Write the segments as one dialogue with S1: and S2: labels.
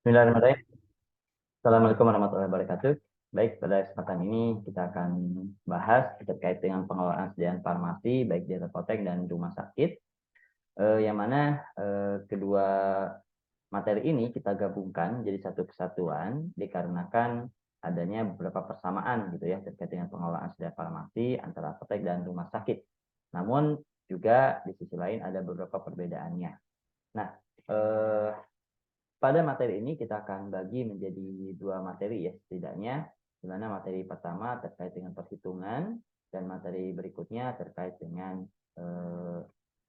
S1: Bismillahirrahmanirrahim. Assalamualaikum warahmatullahi wabarakatuh. Baik, pada kesempatan ini kita akan bahas terkait dengan pengelolaan sediaan farmasi, baik di apotek dan rumah sakit. Yang mana kedua materi ini kita gabungkan jadi satu kesatuan dikarenakan adanya beberapa persamaan gitu ya terkait dengan pengelolaan sediaan farmasi antara apotek dan rumah sakit. Namun juga di sisi lain ada beberapa perbedaannya. Nah, eh, pada materi ini kita akan bagi menjadi dua materi ya setidaknya, di mana materi pertama terkait dengan perhitungan dan materi berikutnya terkait dengan eh,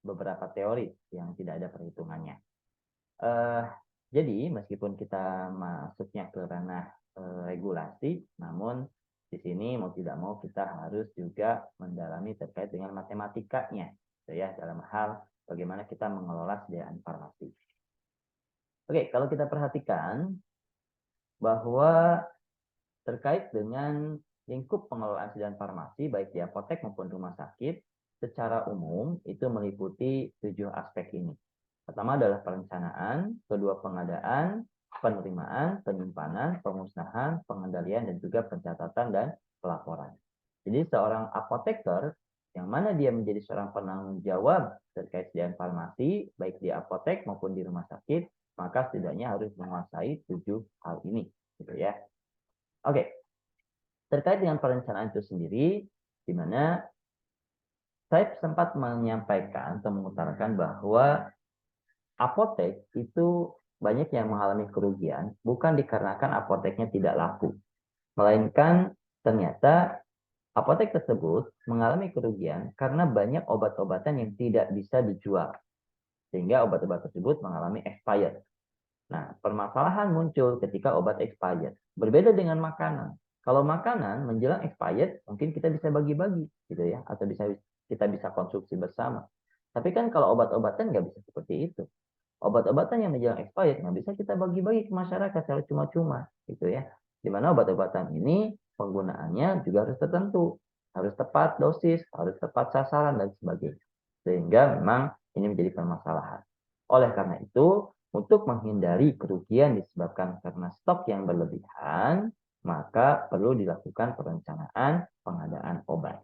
S1: beberapa teori yang tidak ada perhitungannya. Eh, jadi meskipun kita masuknya ke ranah regulasi, namun di sini mau tidak mau kita harus juga mendalami terkait dengan matematikanya, gitu ya, dalam hal bagaimana kita mengelola sediaan farmasi. Oke, kalau kita perhatikan bahwa terkait dengan lingkup pengelolaan sediaan farmasi baik di apotek maupun rumah sakit, secara umum itu meliputi 7 aspek ini. Pertama adalah perencanaan, kedua pengadaan, penerimaan, penyimpanan, pemusnahan, pengendalian, dan juga pencatatan dan pelaporan. Jadi seorang apoteker yang mana dia menjadi seorang penanggung jawab terkait sediaan farmasi, baik di apotek maupun di rumah sakit, maka setidaknya harus menguasai 7 hal ini, gitu ya. Oke, terkait dengan perencanaan itu sendiri, di mana saya sempat menyampaikan atau mengutarakan bahwa apotek itu banyak yang mengalami kerugian bukan dikarenakan apoteknya tidak laku, melainkan ternyata apotek tersebut mengalami kerugian karena banyak obat-obatan yang tidak bisa dijual, sehingga obat-obat tersebut mengalami expired. Nah, permasalahan muncul ketika obat expired. Berbeda dengan makanan. Kalau makanan menjelang expired, mungkin kita bisa bagi-bagi, gitu ya, atau kita bisa konsumsi bersama. Tapi kan kalau obat-obatan nggak bisa seperti itu. Obat-obatan yang menjelang expired nggak bisa kita bagi-bagi ke masyarakat secara cuma-cuma, gitu ya. Di mana obat-obatan ini penggunaannya juga harus tertentu, harus tepat dosis, harus tepat sasaran dan sebagainya. Sehingga memang ini menjadi permasalahan. Oleh karena itu, untuk menghindari kerugian disebabkan karena stok yang berlebihan, maka perlu dilakukan perencanaan pengadaan obat.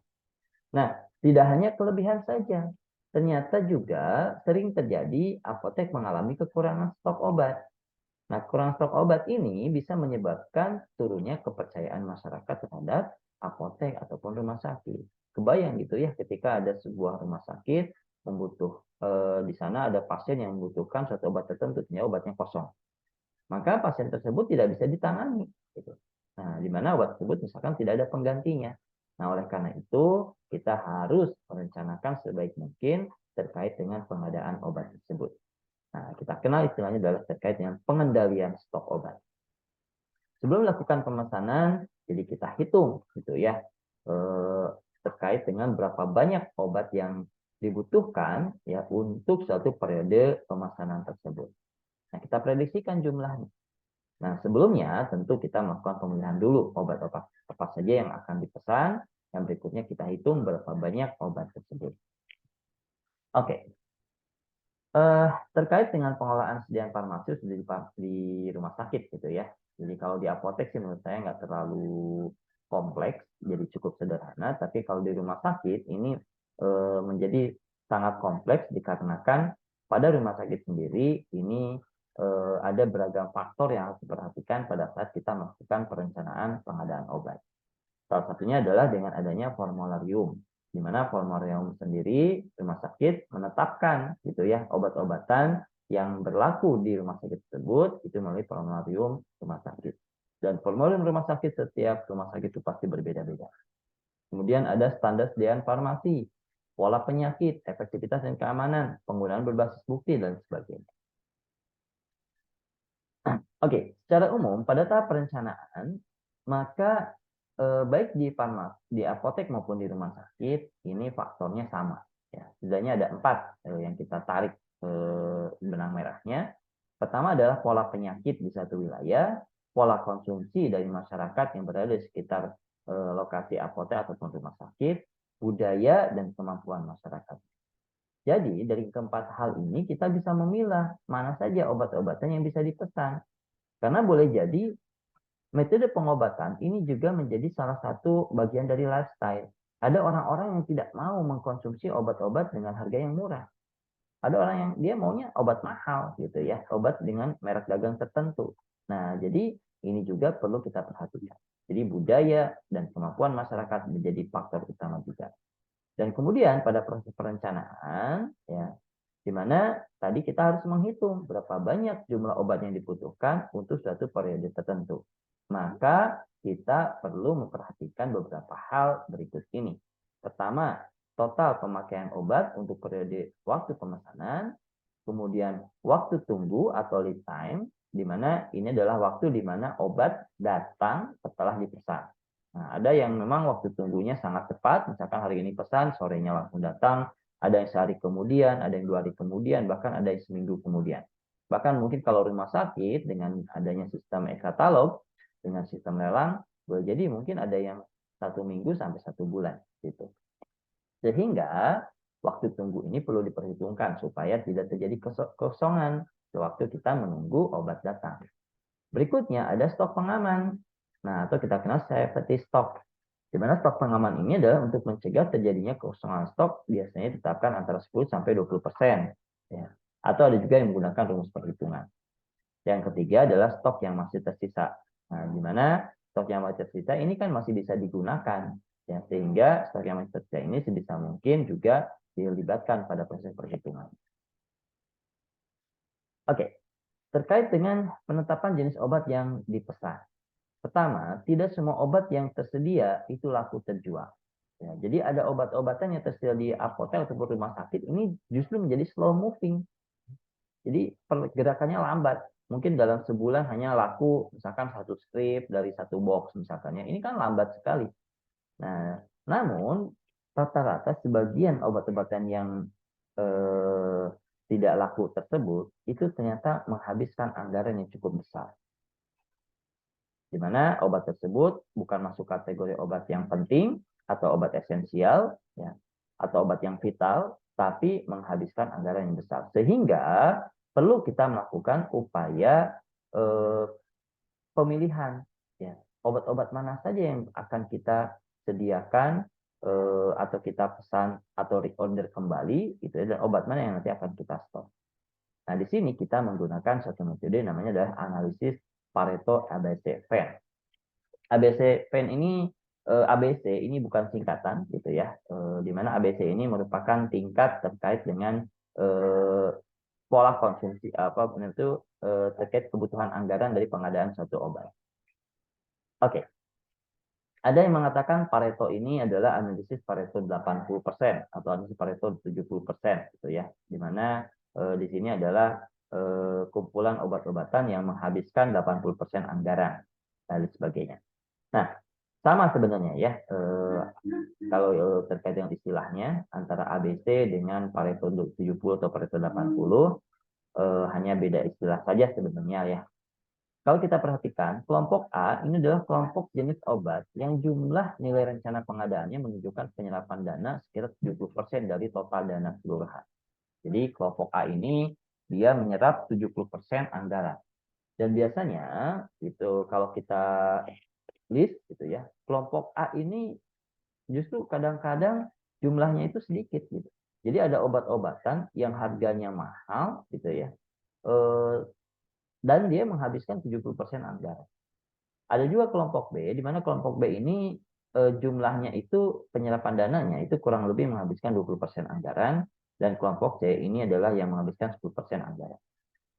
S1: Nah, tidak hanya kelebihan saja, ternyata juga sering terjadi apotek mengalami kekurangan stok obat. Nah, kurang stok obat ini bisa menyebabkan turunnya kepercayaan masyarakat terhadap apotek ataupun rumah sakit. Kebayang gitu ya, ketika ada sebuah rumah sakit di sana ada pasien yang membutuhkan suatu obat tertentu, ternyata obatnya kosong. Maka pasien tersebut tidak bisa ditangani. Gitu. Nah, di mana obat tersebut misalkan tidak ada penggantinya. Nah, oleh karena itu, kita harus merencanakan sebaik mungkin terkait dengan pengadaan obat tersebut. Nah, kita kenal istilahnya adalah terkait dengan pengendalian stok obat. Sebelum melakukan pemesanan, jadi kita hitung gitu ya terkait dengan berapa banyak obat yang dibutuhkan ya untuk suatu periode pemesanan tersebut. Nah, kita prediksikan jumlahnya. Nah, sebelumnya tentu kita melakukan pemilihan dulu obat apa saja yang akan dipesan. Yang berikutnya kita hitung berapa banyak obat tersebut. Oke, terkait dengan pengelolaan sediaan farmasi di rumah sakit gitu ya. Jadi kalau di apotek sih menurut saya nggak terlalu kompleks, jadi cukup sederhana. Tapi kalau di rumah sakit ini menjadi sangat kompleks dikarenakan pada rumah sakit sendiri ini ada beragam faktor yang harus diperhatikan pada saat kita melakukan perencanaan pengadaan obat. Salah satunya adalah dengan adanya formularium, di mana formularium sendiri rumah sakit menetapkan gitu ya obat-obatan yang berlaku di rumah sakit tersebut itu melalui formularium rumah sakit. Dan formularium rumah sakit setiap rumah sakit itu pasti berbeda-beda. Kemudian ada standar sediaan farmasi, pola penyakit, efektivitas dan keamanan, penggunaan berbasis bukti dan sebagainya. Oke, secara umum pada tahap perencanaan maka baik di apotek maupun di rumah sakit ini faktornya sama. Ya, setidaknya ada 4 yang kita tarik benang merahnya. Pertama adalah pola penyakit di satu wilayah, pola konsumsi dari masyarakat yang berada di sekitar lokasi apotek ataupun rumah sakit, budaya dan kemampuan masyarakat. Jadi dari keempat hal ini kita bisa memilah mana saja obat-obatan yang bisa dipesan. Karena boleh jadi metode pengobatan ini juga menjadi salah satu bagian dari lifestyle. Ada orang-orang yang tidak mau mengkonsumsi obat-obat dengan harga yang murah. Ada orang yang dia maunya obat mahal gitu ya, obat dengan merek dagang tertentu. Nah, jadi ini juga perlu kita perhatikan. Jadi budaya dan kemampuan masyarakat menjadi faktor utama juga. Dan kemudian pada proses perencanaan, ya, di mana tadi kita harus menghitung berapa banyak jumlah obat yang dibutuhkan untuk suatu periode tertentu. Maka kita perlu memperhatikan beberapa hal berikut ini. Pertama, total pemakaian obat untuk periode waktu pemesanan, kemudian waktu tunggu atau lead time, di mana ini adalah waktu di mana obat datang setelah dipesan. Nah, ada yang memang waktu tunggunya sangat cepat, misalkan hari ini pesan, sorenya langsung datang, ada yang sehari kemudian, ada yang 2 hari kemudian, bahkan ada yang seminggu kemudian. Bahkan mungkin kalau rumah sakit dengan adanya sistem e-katalog, dengan sistem lelang, boleh jadi mungkin ada yang 1 minggu sampai 1 bulan gitu. Sehingga waktu tunggu ini perlu diperhitungkan supaya tidak terjadi kekosongan sewaktu kita menunggu obat datang. Berikutnya ada stok pengaman. Nah, atau kita kenal safety stock. Di mana stok pengaman ini adalah untuk mencegah terjadinya kekosongan stok, biasanya ditetapkan antara 10 sampai 20%. Ya. Atau ada juga yang menggunakan rumus perhitungan. Yang ketiga adalah stok yang masih tersisa. Nah, di mana stok yang masih tersisa ini kan masih bisa digunakan. Ya, sehingga stok yang masih tersisa ini sebisa mungkin juga dilibatkan pada proses perhitungan. Oke, terkait dengan penetapan jenis obat yang dipesan. Pertama, tidak semua obat yang tersedia itu laku terjual. Ya, jadi ada obat-obatan yang tersedia di apotek ataupun rumah sakit ini justru menjadi slow moving. Jadi pergerakannya lambat. Mungkin dalam sebulan hanya laku misalkan 1 strip dari 1 box misalkan. Ini kan lambat sekali. Nah, namun rata-rata sebagian obat-obatan yang tidak laku tersebut itu ternyata menghabiskan anggaran yang cukup besar. Di mana obat tersebut bukan masuk kategori obat yang penting atau obat esensial, ya, atau obat yang vital, tapi menghabiskan anggaran yang besar. Sehingga perlu kita melakukan upaya pemilihan, ya, obat-obat mana saja yang akan kita sediakan atau kita pesan atau reorder kembali, itu dan obat mana yang nanti akan kita stop. Nah, di sini kita menggunakan satu metode namanya adalah analisis Pareto ABC Venn. ABC Venn ini ABC ini bukan singkatan gitu ya, di mana ABC ini merupakan tingkat terkait dengan pola konsumsi apa itu terkait kebutuhan anggaran dari pengadaan suatu obat. Oke. Ada yang mengatakan Pareto ini adalah analisis Pareto 80% atau analisis Pareto 70% gitu ya. Di mana di sini adalah kumpulan obat-obatan yang menghabiskan 80% anggaran dan sebagainya. Nah, sama sebenarnya ya kalau terkait dengan istilahnya antara ABC dengan Pareto 70 atau Pareto 80 hanya beda istilah saja sebenarnya ya. Kalau kita perhatikan, kelompok A ini adalah kelompok jenis obat yang jumlah nilai rencana pengadaannya menunjukkan penyerapan dana sekitar 70% dari total dana kelurahan. Jadi kelompok A ini dia menyerap 70% anggaran. Dan biasanya itu kalau kita list gitu ya, kelompok A ini justru kadang-kadang jumlahnya itu sedikit gitu. Jadi ada obat-obatan yang harganya mahal gitu ya. Dan dia menghabiskan 70% anggaran. Ada juga kelompok B, di mana kelompok B ini jumlahnya itu penyerapan dananya itu kurang lebih menghabiskan 20% anggaran, dan kelompok C ini adalah yang menghabiskan 10% anggaran.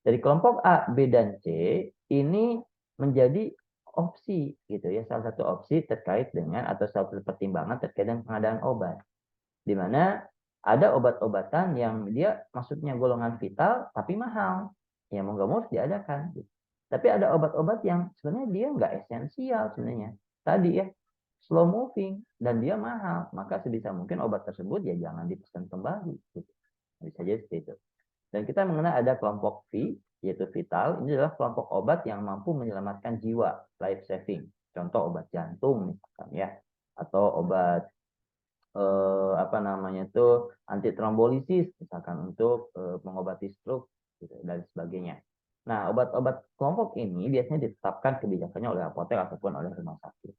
S1: Dari kelompok A, B, dan C ini menjadi opsi gitu ya, salah satu opsi terkait dengan atau salah satu pertimbangan terkait dengan pengadaan obat. Di mana ada obat-obatan yang dia maksudnya golongan vital tapi mahal. Ya mau nggak mau harus diadakan. Gitu. Tapi ada obat-obat yang sebenarnya dia nggak esensial sebenarnya. Tadi ya, slow moving dan dia mahal. Maka sebisa mungkin obat tersebut ya jangan dipesan kembali. Gitu. Bisa jadi seperti itu. Dan kita mengenal ada kelompok V, yaitu vital. Ini adalah kelompok obat yang mampu menyelamatkan jiwa, life saving. Contoh obat jantung misalkan ya. Atau obat apa namanya itu anti trombolisis misalkan untuk mengobati stroke gitu, dan sebagainya. Nah, obat-obat kelompok ini biasanya ditetapkan kebijakannya oleh apotek ataupun oleh rumah sakit.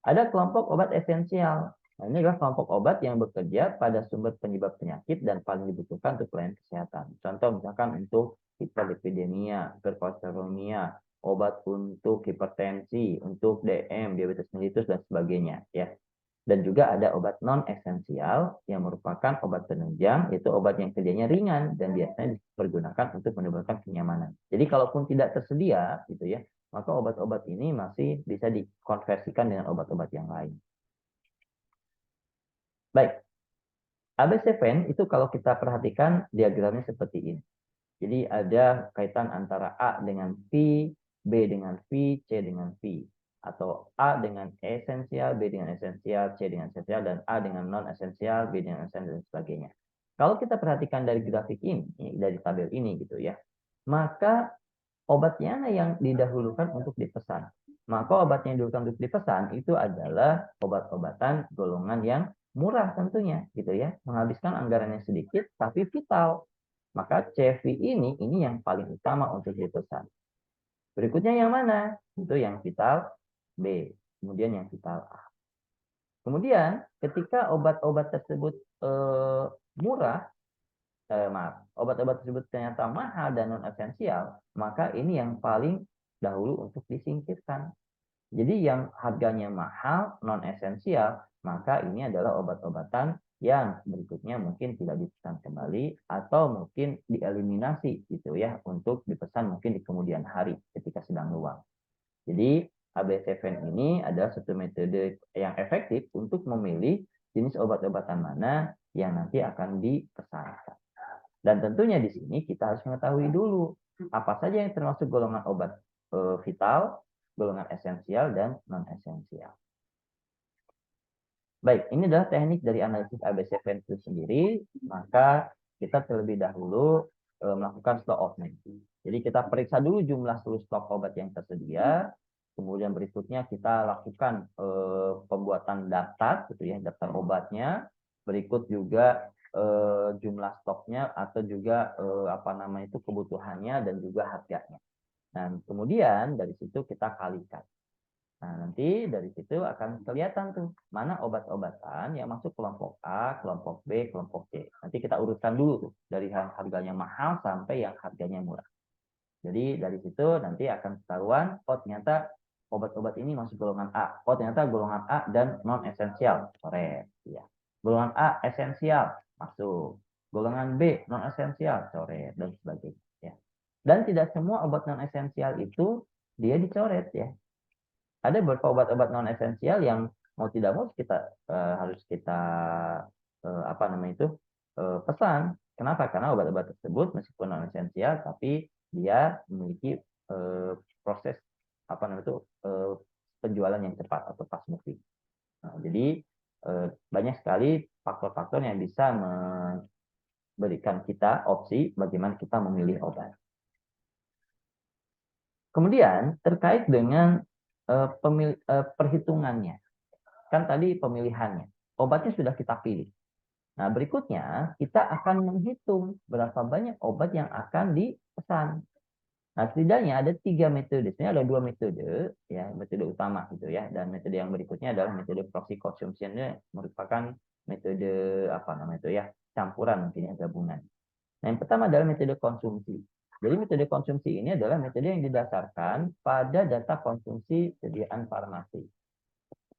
S1: Ada kelompok obat esensial. Nah, ini adalah kelompok obat yang bekerja pada sumber penyebab penyakit dan paling dibutuhkan untuk pelayanan kesehatan. Contoh misalkan untuk hiperlipidemia, hiperkolesterolemia, obat untuk hipertensi, untuk DM, diabetes mellitus dan sebagainya, ya. Dan juga ada obat non esensial yang merupakan obat penunjang, yaitu obat yang kerjanya ringan dan biasanya dipergunakan untuk menimbulkan kenyamanan. Jadi kalaupun tidak tersedia, gitu ya, maka obat-obat ini masih bisa dikonversikan dengan obat-obat yang lain. Baik, AB7 itu kalau kita perhatikan diagramnya seperti ini. Jadi ada kaitan antara A dengan V, B dengan V, C dengan V. Atau A dengan esensial, B dengan esensial, C dengan esensial, dan A dengan non-esensial, B dengan esensial, dan sebagainya. Kalau kita perhatikan dari grafik ini, dari tabel ini gitu ya, maka obatnya yang didahulukan untuk dipesan. Maka obat yang didahulukan untuk dipesan itu adalah obat-obatan golongan yang murah tentunya, gitu ya, menghabiskan anggaran yang sedikit tapi vital. Maka CV ini yang paling utama untuk dipesan. Berikutnya yang mana? Itu yang vital B, kemudian yang vital A. Kemudian ketika obat-obat tersebut murah, maaf, obat-obat tersebut ternyata mahal dan non esensial, maka ini yang paling dahulu untuk disingkirkan. Jadi yang harganya mahal, non esensial, maka ini adalah obat-obatan yang berikutnya mungkin tidak dipesan kembali atau mungkin dieliminasi gitu ya untuk dipesan mungkin di kemudian hari ketika sedang luang. Jadi AB7 ini adalah satu metode yang efektif untuk memilih jenis obat-obatan mana yang nanti akan dipesankan. Dan tentunya di sini kita harus mengetahui dulu apa saja yang termasuk golongan obat vital, golongan esensial, dan non-esensial. Baik, ini adalah teknik dari analisis AB7 itu sendiri. Maka kita terlebih dahulu melakukan stock outline. Jadi kita periksa dulu jumlah seluruh stok obat yang tersedia. Kemudian berikutnya kita lakukan pembuatan daftar, gitu ya, daftar obatnya. Berikut juga jumlah stoknya atau juga kebutuhannya dan juga harganya. Dan kemudian dari situ kita kalikan. Nah, nanti dari situ akan kelihatan tuh mana obat-obatan yang masuk kelompok A, kelompok B, kelompok C. Nanti kita urutkan dulu tuh dari harganya mahal sampai yang harganya murah. Jadi dari situ nanti akan ketahuan, oh ternyata obat-obat ini masuk golongan A. Oh ternyata golongan A dan non esensial, coret. Ya. Golongan A esensial masuk. Golongan B non esensial, coret dan sebagainya. Ya. Dan tidak semua obat non esensial itu dia dicoret ya. Ada beberapa obat-obat non esensial yang mau tidak mau harus kita pesan. Kenapa? Karena obat-obat tersebut meskipun non esensial tapi dia memiliki proses penjualan yang cepat atau fast moving. Nah, jadi banyak sekali faktor-faktor yang bisa memberikan kita opsi bagaimana kita memilih obat. Kemudian terkait dengan perhitungannya, kan tadi pemilihannya, obatnya sudah kita pilih. Nah berikutnya kita akan menghitung berapa banyak obat yang akan dipesan. Nah setidaknya ada 3 metode, sebenarnya ada 2 metode, ya metode utama gitu ya, dan metode yang berikutnya adalah metode proxy consumption, merupakan metode campuran mungkin ya, gabungan. Nah, yang pertama adalah metode konsumsi. Jadi metode konsumsi ini adalah metode yang didasarkan pada data konsumsi sediaan farmasi.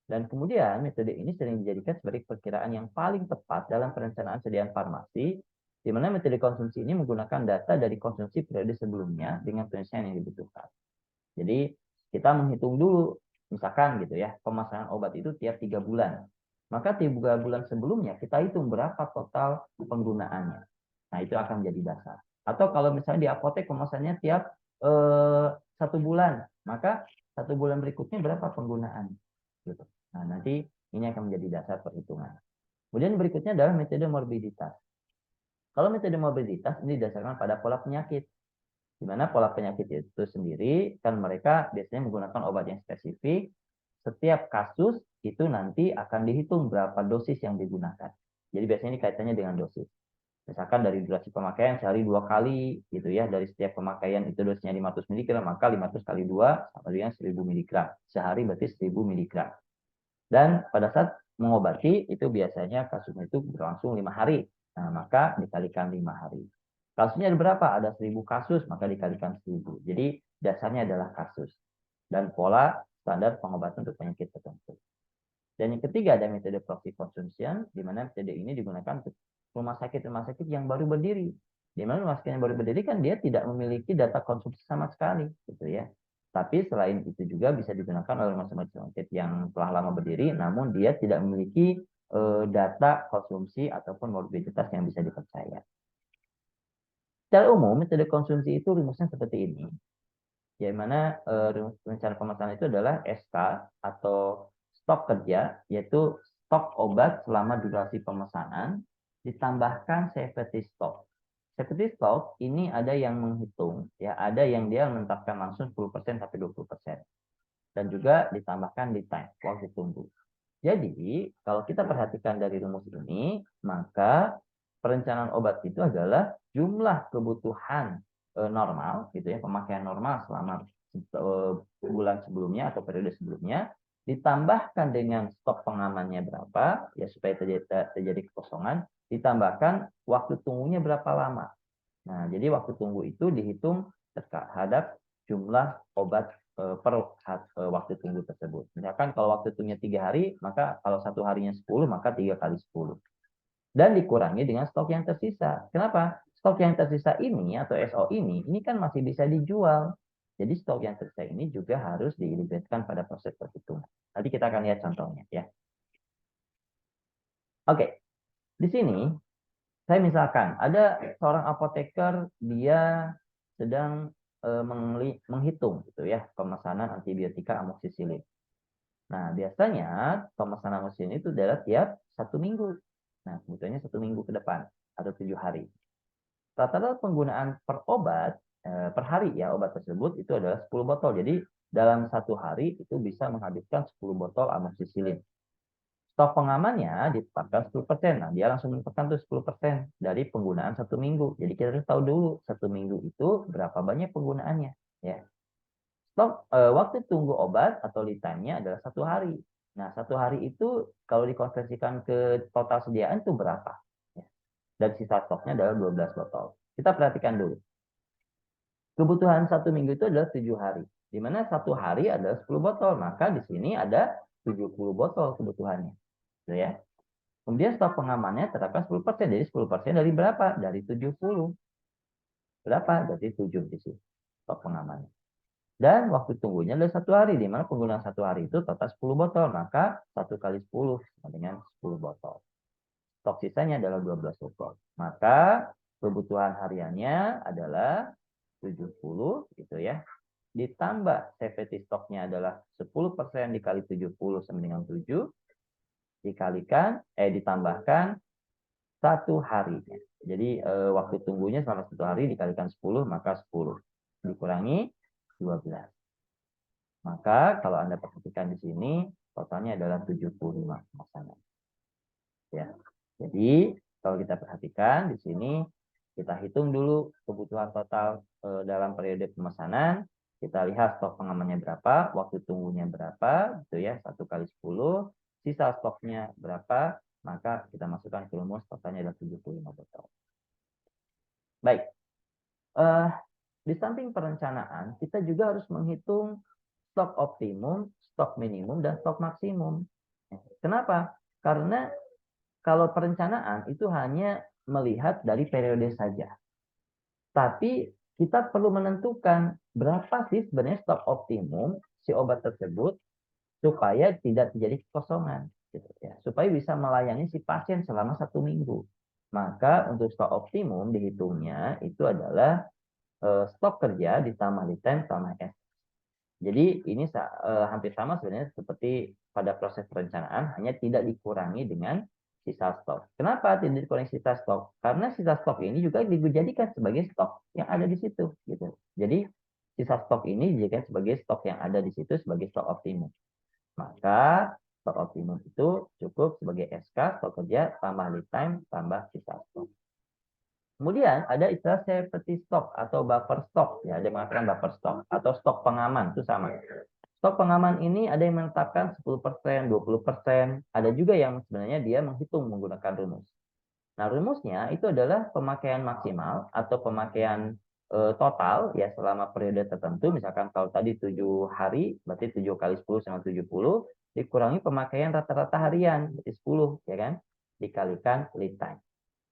S1: Dan kemudian metode ini sering dijadikan sebagai perkiraan yang paling tepat dalam perencanaan sediaan farmasi, di mana metode konsumsi ini menggunakan data dari konsumsi periode sebelumnya dengan penyelesaian yang dibutuhkan. Jadi kita menghitung dulu, misalkan gitu ya, pemasangan obat itu tiap 3 bulan. Maka 3 bulan sebelumnya kita hitung berapa total penggunaannya. Nah, itu akan jadi dasar. Atau kalau misalnya di apotek kemasannya tiap 1 bulan, maka 1 bulan berikutnya berapa penggunaan. Gitu. Nah, nanti ini akan menjadi dasar perhitungan. Kemudian berikutnya adalah metode morbiditas. Kalau metode morbiditas ini didasarkan pada pola penyakit. Di mana pola penyakit itu sendiri, kan mereka biasanya menggunakan obat yang spesifik. Setiap kasus itu nanti akan dihitung berapa dosis yang digunakan. Jadi biasanya ini kaitannya dengan dosis. Misalkan dari durasi pemakaian sehari 2 kali gitu ya, dari setiap pemakaian itu dosisnya 500 mg, maka 500 kali 2 sama dengan 1000 mg. Sehari berarti 1000 mg. Dan pada saat mengobati itu biasanya kasusnya itu berlangsung 5 hari. Nah, maka dikalikan 5 hari. Kasusnya ada berapa? Ada 1000 kasus, maka dikalikan 1000. Jadi dasarnya adalah kasus. Dan pola standar pengobatan untuk penyakit tertentu. Dan yang ketiga ada metode proxy consumption, di mana metode ini digunakan untuk rumah sakit yang baru berdiri. Di mana rumah sakit yang baru berdiri kan dia tidak memiliki data konsumsi sama sekali, gitu ya. Tapi selain itu juga bisa digunakan oleh rumah sakit yang telah lama berdiri, namun dia tidak memiliki data konsumsi ataupun morbiditas yang bisa dipercaya. Secara umum, metode konsumsi itu rumusnya seperti ini, di mana rencana pemesanan itu adalah SK atau stok kerja, yaitu stok obat selama durasi pemesanan, ditambahkan safety stock. Safety stock ini ada yang menghitung, ya ada yang dia menetapkan langsung 10% sampai 20%. Dan juga ditambahkan lead time, waktu tunggu. Jadi, kalau kita perhatikan dari rumus ini, maka perencanaan obat itu adalah jumlah kebutuhan normal, gitu ya, pemakaian normal selama bulan sebelumnya atau periode sebelumnya, ditambahkan dengan stok pengamannya berapa, ya supaya terjadi kekosongan, ditambahkan waktu tunggunya berapa lama. Nah, jadi waktu tunggu itu dihitung terhadap jumlah obat per waktu tunggu tersebut. Misalkan kalau waktu tunggunya 3 hari, maka kalau satu harinya 10, maka 3 kali 10. Dan dikurangi dengan stok yang tersisa. Kenapa? Stok yang tersisa ini atau SO ini kan masih bisa dijual. Jadi stok yang tersisa ini juga harus dilibatkan pada proses perhitungan. Nanti kita akan lihat contohnya ya. Oke, di sini saya misalkan ada seorang apoteker, dia sedang menghitung gitu ya pemesanan antibiotika amoksisilin. Nah, biasanya pemesanan amoksisilin itu adalah tiap 1 minggu. Nah, kebutuhannya 1 minggu ke depan atau 7 hari. Rata-rata penggunaan per obat per hari ya obat tersebut itu adalah 10 botol. Jadi dalam 1 hari itu bisa menghabiskan 10 botol amoksisilin. Stok pengamannya ditetapkan 10%. Nah, dia langsung menetapkan tuh 10% dari penggunaan 1 minggu. Jadi kita harus tahu dulu 1 minggu itu berapa banyak penggunaannya. Ya. Stok waktu tunggu obat atau lead time-nya adalah 1 hari. Nah, 1 hari itu kalau dikonversikan ke total sediaan itu berapa? Ya. Dan sisa stoknya adalah 12 botol. Kita perhatikan dulu. Kebutuhan 1 minggu itu adalah 7 hari. Di mana 1 hari adalah 10 botol. Maka di sini ada 70 botol kebutuhannya. Gitu ya. Kemudian stok pengamannya terdapat 10%. Jadi 10% dari berapa? Dari 70. Berapa? Berarti 7 di sini stok pengamannya. Dan waktu tunggunya adalah 1 hari. Di mana penggunaan 1 hari itu total 10 botol. Maka 1 kali 10 sama dengan 10 botol. Stok sisanya adalah 12 botol. Maka kebutuhan hariannya adalah 70 gitu ya. Ditambah safety stoknya adalah 10% dikali 70 sama dengan 7. Ditambahkan 1 harinya. Jadi waktu tunggunya selama 1 hari dikalikan 10, maka 10. Dikurangi 12. Maka kalau Anda perhatikan di sini, totalnya adalah 75 pemesanan. Ya. Jadi kalau kita perhatikan di sini, kita hitung dulu kebutuhan total dalam periode pemesanan. Kita lihat stok pengamannya berapa, waktu tunggunya berapa, gitu ya, 1 kali 10, sisa stoknya berapa, maka kita masukkan ke rumus totalnya adalah 75 botol. Baik, di samping perencanaan, kita juga harus menghitung stok optimum, stok minimum, dan stok maksimum. Kenapa? Karena kalau perencanaan itu hanya melihat dari periode saja. Tapi kita perlu menentukan berapa sih sebenarnya stok optimum si obat tersebut supaya tidak terjadi kekosongan, gitu ya. Supaya bisa melayani si pasien selama 1 minggu. Maka untuk stok optimum dihitungnya itu adalah stok kerja ditambah lead time tambah S. Jadi ini hampir sama sebenarnya seperti pada proses perencanaan, hanya tidak dikurangi dengan sisa stok. Kenapa tidak dikurangi sisa stok? Karena sisa stok ini juga dijadikan sebagai stok yang ada di situ, gitu. Jadi sisa stok ini dijadikan sebagai stok yang ada di situ sebagai stok optimum. Maka stok optimum itu cukup sebagai SK, stok kerja, tambah lead time, tambah sisa stok. Kemudian ada istilah safety stock atau buffer stock, ya, ada yang mengatakan buffer stock atau stok pengaman, itu sama. Stok pengaman ini ada yang menetapkan 10%, 20%, ada juga yang sebenarnya dia menghitung menggunakan rumus. Nah, rumusnya itu adalah pemakaian maksimal atau pemakaian total ya selama periode tertentu. Misalkan kalau tadi 7 hari, berarti 7 kali 10 sama 70, dikurangi pemakaian rata-rata harian, berarti 10, ya kan? Dikalikan lead time.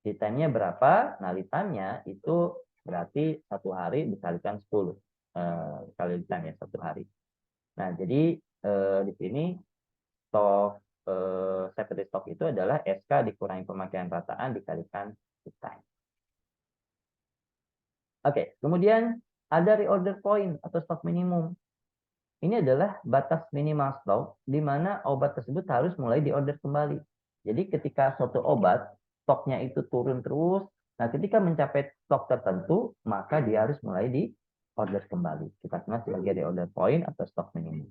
S1: Lead time-nya berapa? Nah, lead time-nya itu berarti satu hari dikalikan 10 kali lead time ya, satu hari. Nah, jadi di sini stok safety stock itu adalah SK dikurangi pemakaian rataan dikalikan lead time. Oke, kemudian ada reorder point atau stok minimum. Ini adalah batas minimal stok di mana obat tersebut harus mulai diorder kembali. Jadi ketika suatu obat stoknya itu turun terus, nah ketika mencapai stok tertentu, maka dia harus mulai diorder kembali. Kita kenal sebagai reorder point atau stok minimum.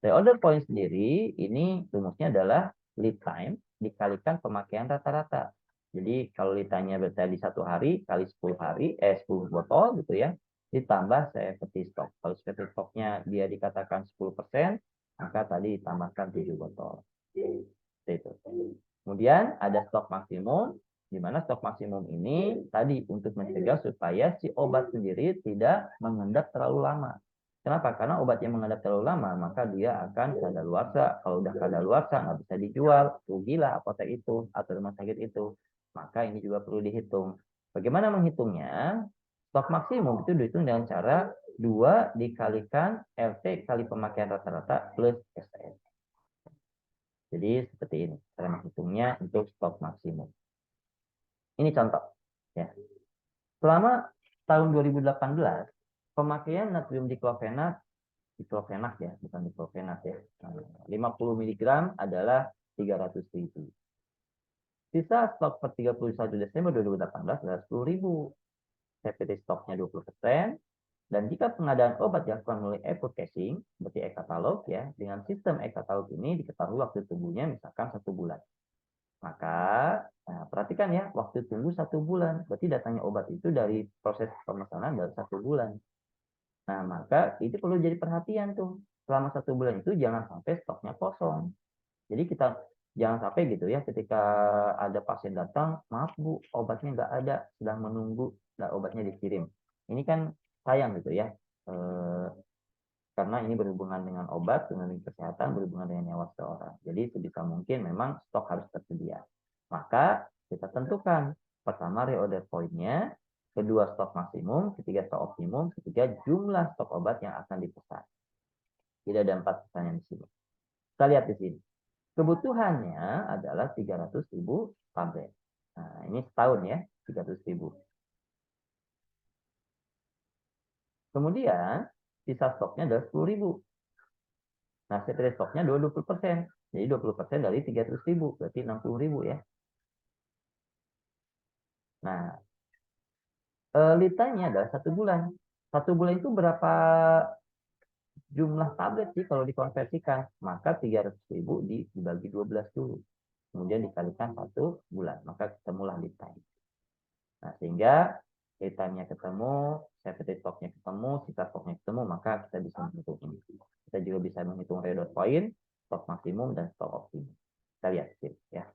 S1: Reorder point sendiri ini rumusnya adalah lead time dikalikan pemakaian rata-rata. Jadi kalau lead time-nya berarti di satu hari kali 10 hari 10 botol gitu ya, ditambah safety stock. Kalau safety stock-nya dia dikatakan 10%, maka tadi ditambahkan 7 botol. Itu. Kemudian ada stok maksimum, di mana stok maksimum ini tadi untuk mencegah supaya si obat sendiri tidak mengendap terlalu lama. Kenapa? Karena obat yang mengendap terlalu lama, maka dia akan kadaluarsa. Kalau udah kadaluarsa, nggak bisa dijual, rugilah apotek itu atau rumah sakit itu. Maka ini juga perlu dihitung. Bagaimana menghitungnya? Stok maksimum itu dihitung dengan cara 2 dikalikan RT kali pemakaian rata-rata plus STS. Jadi seperti ini cara menghitungnya untuk stok maksimum. Ini contoh. Ya. Selama tahun 2018, pemakaian natrium diklofenat ya, bukan diklofenat ya. 50 mg adalah 300.000. Sisa stok per 31 Desember 2018 adalah 10.000. CPT stoknya 20%. Dan jika pengadaan obat dilakukan melalui e-forecasting, seperti e-katalog ya, dengan sistem e-katalog ini diketahui waktu tunggunya misalkan 1 bulan. Maka perhatikan ya, waktu tunggu 1 bulan. Berarti datangnya obat itu dari proses pemesanan dari 1 bulan. Nah, maka itu perlu jadi perhatian tuh. Selama 1 bulan itu jangan sampai stoknya kosong. Jadi kita jangan sampai gitu ya, ketika ada pasien datang, maaf Bu, obatnya nggak ada, sedang menunggu, nah, obatnya dikirim. Ini kan sayang gitu ya, karena ini berhubungan dengan obat, dengan kesehatan, berhubungan dengan nyawa seseorang. Jadi sebisa mungkin memang stok harus tersedia. Maka kita tentukan, pertama reorder point-nya, kedua stok maksimum, ketiga stok optimum, ketiga jumlah stok obat yang akan dipesan. Tidak ada 4 pertanyaan di sini. Kita lihat di sini. Kebutuhannya adalah 300.000 tablet. Nah, ini setahun ya, 300.000. Kemudian, sisa stoknya adalah 10.000. Nah, setelah stoknya 20%. Jadi 20% dari 300.000, berarti 60.000 ya. Nah, lead time-nya adalah 1 bulan. 1 bulan itu berapa jumlah tablet sih kalau dikonversikan? Maka 300.000 dibagi 12 dulu. Kemudian dikalikan 1 bulan. Maka ketemulah lead time. Nah, sehingga lead time-nya ketemu, safety stock-nya ketemu, sisa stoknya ketemu, maka kita bisa menghitung ini. Kita juga bisa menghitung reorder point, stok maksimum, dan stok optimum. Kita lihat ya.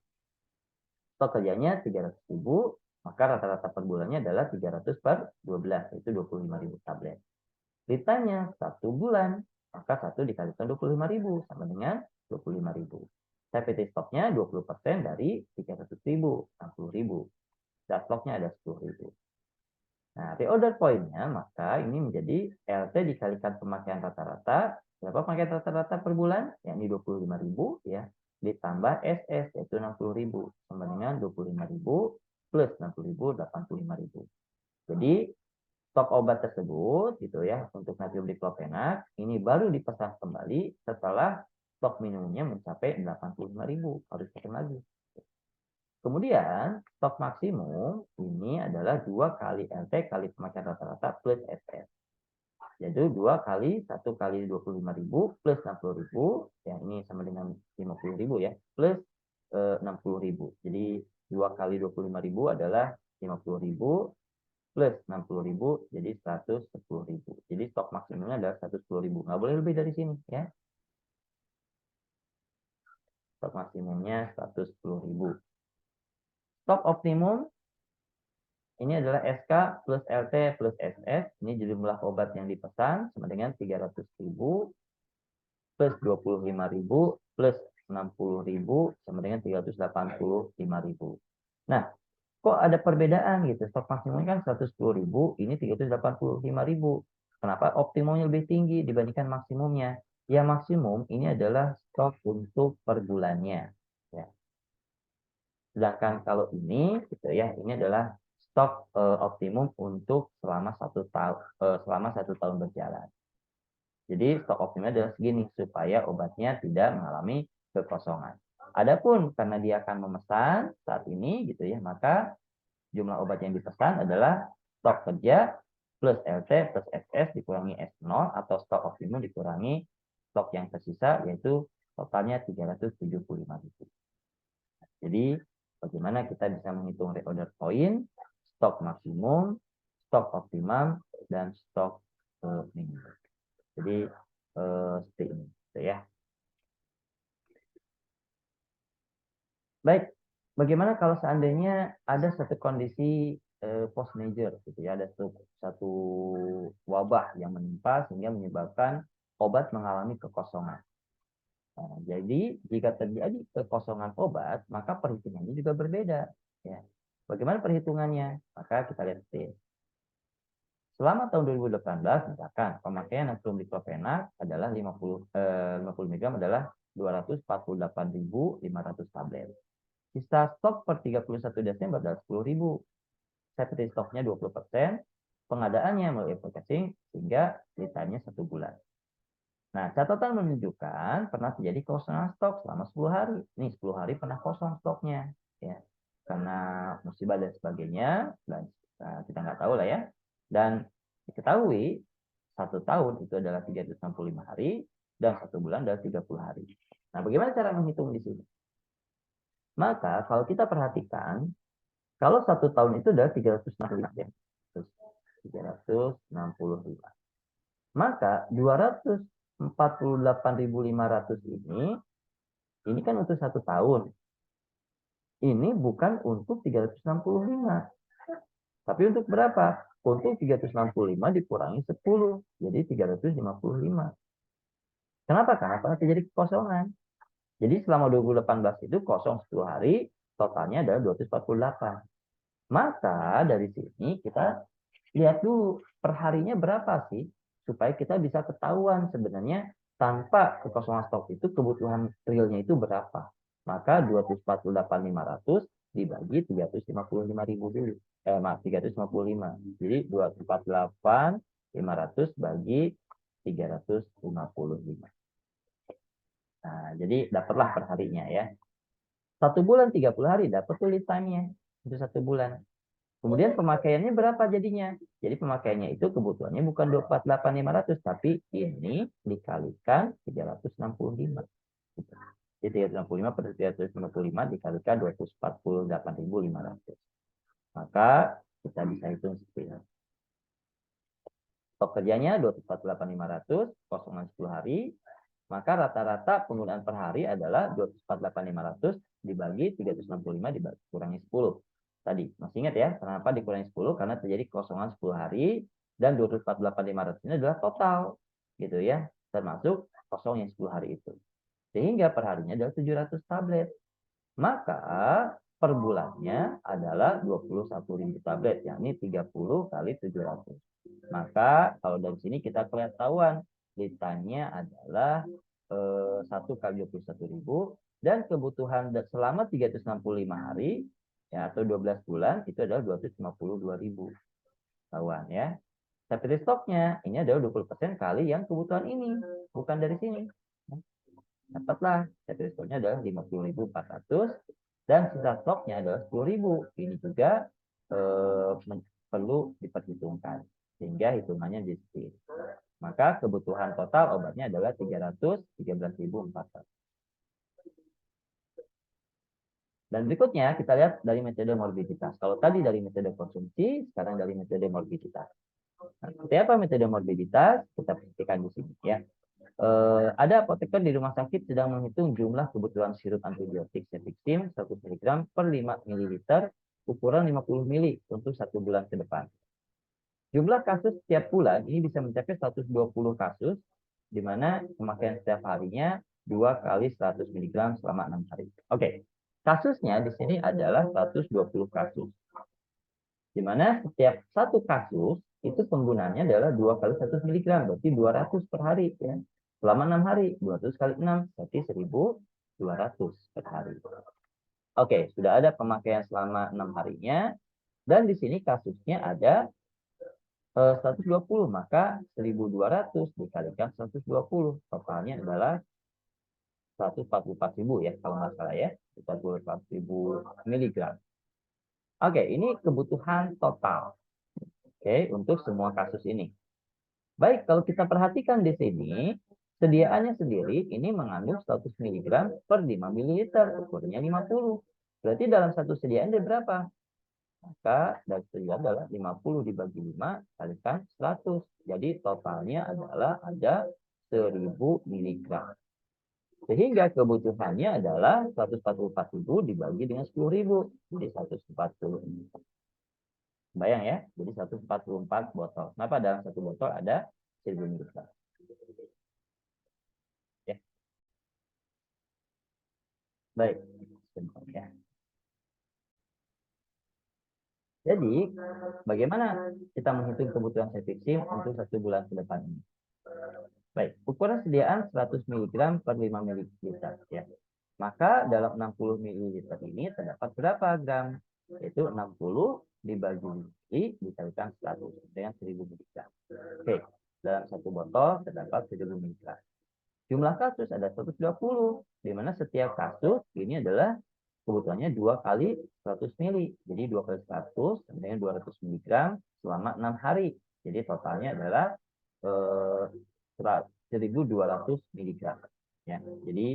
S1: Stok kerjanya 300.000, maka rata-rata per bulannya adalah 300 per 12, yaitu 25.000 tablet. Lead time-nya 1 bulan, maka 1 dikalikan 25.000 sama dengan 25.000. Safety stoknya 20% dari 300.000, 60.000. Dan stoknya ada 10.000. Nah, reorder point-nya maka ini menjadi LT dikalikan pemakaian rata-rata. Berapa pemakaian rata-rata per bulan? Yakni 25.000 ya. Ditambah SS yaitu 60.000 sama dengan 25.000 plus 60.000 85.000. Jadi stok obat tersebut gitu ya untuk natrium diklofenat ini baru dipesan kembali setelah stok minimumnya mencapai 85.000, harus pesan lagi. Kemudian, stok maksimum ini adalah 2 kali LT kali pemakaian rata-rata plus SS. Yaitu 2 kali 1 kali 25.000 plus 60.000, yang ini sama dengan 50.000 ya, plus 60.000. Jadi 2 kali 25.000 adalah 50.000 plus 60.000 jadi 110.000. Jadi stok maksimumnya adalah 110.000. Nggak boleh lebih dari sini ya. Stok maksimumnya 110.000. Stok optimum ini adalah SK plus LT plus SS. Ini jumlah obat yang dipesan sama dengan 300.000 plus 25.000 plus 60.000 sama dengan 385.000. Nah, kok ada perbedaan gitu? Stok maksimumnya kan 110.000, ini 385.000. Kenapa optimumnya lebih tinggi dibandingkan maksimumnya? Ya maksimum ini adalah stok untuk per bulannya. Ya. Sedangkan kalau ini, gitu ya, ini adalah stok optimum untuk selama satu tahun berjalan. Jadi stok optimumnya adalah segini supaya obatnya tidak mengalami kekosongan. Adapun karena dia akan memesan saat ini, gitu ya, maka jumlah obat yang dipesan adalah stok kerja plus LT plus SS dikurangi S0 atau stok optimum dikurangi stok yang tersisa yaitu totalnya 375.000. Jadi bagaimana kita bisa menghitung reorder point, stok maksimum, stok optimum, dan stok minimum. Jadi seperti ini, gitu ya. Baik, bagaimana kalau seandainya ada satu kondisi force major, gitu ya, ada satu wabah yang menimpa sehingga menyebabkan obat mengalami kekosongan. Nah, jadi jika terjadi kekosongan obat, maka perhitungannya juga berbeda. Ya. Bagaimana perhitungannya? Maka kita lihat sih. Selama tahun 2018, misalkan pemakaian natrium diklofenak adalah 50 mg adalah 248.500 tablet. Sisa stok per 31 Desember adalah 10.000. Safety stoknya 20%, pengadaannya melalui purchasing sehingga lead 1 bulan. Nah, catatan menunjukkan pernah terjadi kosongan stok selama 10 hari. Nih, 10 hari pernah kosong stoknya. Ya. Karena musibah dan sebagainya, dan kita nggak tahu lah ya. Dan diketahui 1 tahun itu adalah 365 hari, dan 1 bulan adalah 30 hari. Nah, bagaimana cara menghitung di sini? Maka, kalau kita perhatikan, kalau 1 tahun itu adalah 365 ya. 365. Maka 248.500 ini kan untuk 1 tahun. Ini bukan untuk 365. Tapi untuk berapa? Untuk 365 dikurangi 10. Jadi 355. Kenapa? Karena terjadi kekosongan. Jadi selama 2018 itu kosong 10 hari, totalnya adalah 248. Maka dari sini kita lihat dulu perharinya berapa sih supaya kita bisa ketahuan sebenarnya tanpa kekosongan stok itu kebutuhan realnya itu berapa. Maka 248.500 dibagi 355.000 dulu. Maaf, 355. Jadi 248.500 bagi 355. Nah, jadi dapatlah perharinya ya. 1 bulan 30 hari dapat tuh lead time-nya. Itu 1 bulan. Kemudian pemakaiannya berapa jadinya? Jadi pemakaiannya itu kebutuhannya bukan 248.500, tapi ini dikalikan 365. Jadi 365 per 355 dikalikan 248.500. Maka kita bisa hitung seperti ini. Stok kerjanya 248.500, kosongan 10 hari. Maka rata-rata penggunaan per hari adalah 248.500 dibagi 365 dikurangi 10. Tadi, masih ingat ya, kenapa dikurangi 10? Karena terjadi kosongan 10 hari, dan 248.500 ini adalah total, gitu ya, termasuk kosong yang 10 hari itu. Sehingga perharinya adalah 700 tablet. Maka per bulannya adalah 21.000 tablet, yakni 30 kali 700. Maka kalau dari sini kita ketahuan, lead time-nya adalah 1 kali 21.000, dan kebutuhan selama 365 hari, ya, atau 12 bulan itu adalah 252.000. Tahuan ya. Tapi stoknya ini adalah 20% kali yang kebutuhan ini, bukan dari sini. Dapatlah tapi stoknya adalah 50.400 dan sisa stoknya adalah 10.000. Ini juga perlu diperhitungkan sehingga hitungannya di sini. Maka kebutuhan total obatnya adalah 313.400. Dan berikutnya kita lihat dari metode morbiditas. Kalau tadi dari metode konsumsi, sekarang dari metode morbiditas. Nah, seperti apa metode morbiditas? Kita perhatikan di sini ya. Ada apoteker di rumah sakit sedang menghitung jumlah kebutuhan sirup antibiotik cefixim 100 mg per 5 ml ukuran 50 ml untuk 1 bulan ke depan. Jumlah kasus setiap bulan ini bisa mencapai 120 kasus, di mana pemakaian setiap harinya 2 kali 100 mg selama 6 hari. Oke, kasusnya di sini adalah 120 kasus, di mana setiap satu kasus itu penggunaannya adalah 2 kali 100 mg, berarti 200 per hari. Ya. Selama 6 hari, 200 kali 6, berarti 1.200 per hari. Oke, sudah ada pemakaian selama 6 harinya, dan di sini kasusnya ada 120, maka 1.200 dikalikan 120, totalnya adalah 144.000 ya, kalau nggak salah ya, 144.000 miligram. Oke, ini kebutuhan total. Oke, untuk semua kasus ini. Baik, kalau kita perhatikan di sini, sediaannya sendiri ini mengandung 100 mg per 5 ml, ukurnya 50. Berarti dalam satu sediaan ada berapa? Maka dari sediaan adalah 50 dibagi 5 kalikan 100. Jadi totalnya adalah ada 1000 mg. Sehingga kebutuhannya adalah 144.000 dibagi dengan 10.000. Jadi 140. Bayang ya, jadi 144 botol. Kenapa dalam satu botol ada 1000 ml? Ya. Baik. Ya. Jadi, bagaimana kita menghitung kebutuhan cefixim untuk 1 bulan ke depan ini? Baik, ukuran sediaan 100 mg per 5 ml. Ya. Maka dalam 60 ml ini terdapat berapa gram? Yaitu 60 dibagi dikalikan 100 dengan 1000 mg. Oke, dalam satu botol terdapat 1000 mg. Jumlah kasus ada 120, di mana setiap kasus ini adalah kebutuhannya 2 kali 100 ml. Jadi 2 kali 100 dengan 200 mg selama 6 hari. Jadi totalnya adalah 1.200 mg. Ya, jadi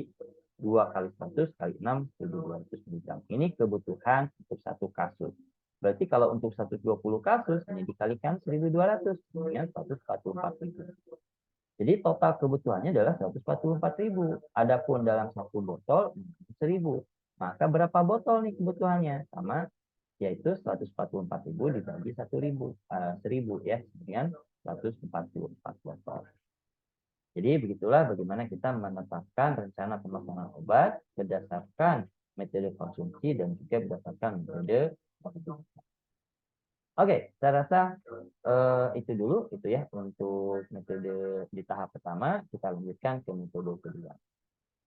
S1: 2 kali 100 kali 6, 1.200 mg. Ini kebutuhan untuk satu kasus. Berarti kalau untuk 120 kasus, ini dikalikan 1.200 dengan 144.000. Jadi total kebutuhannya adalah 144.000. Adapun dalam satu botol 1.000. Maka berapa botol nih kebutuhannya? Sama, yaitu 144.000 dibagi 1.000 ya, dengan 144 botol. Jadi begitulah bagaimana kita menetapkan rencana pemesanan obat berdasarkan metode konsumsi dan juga berdasarkan metode konsumsi. Oke, saya rasa itu dulu itu ya untuk metode di tahap pertama. Kita lanjutkan ke metode kedua.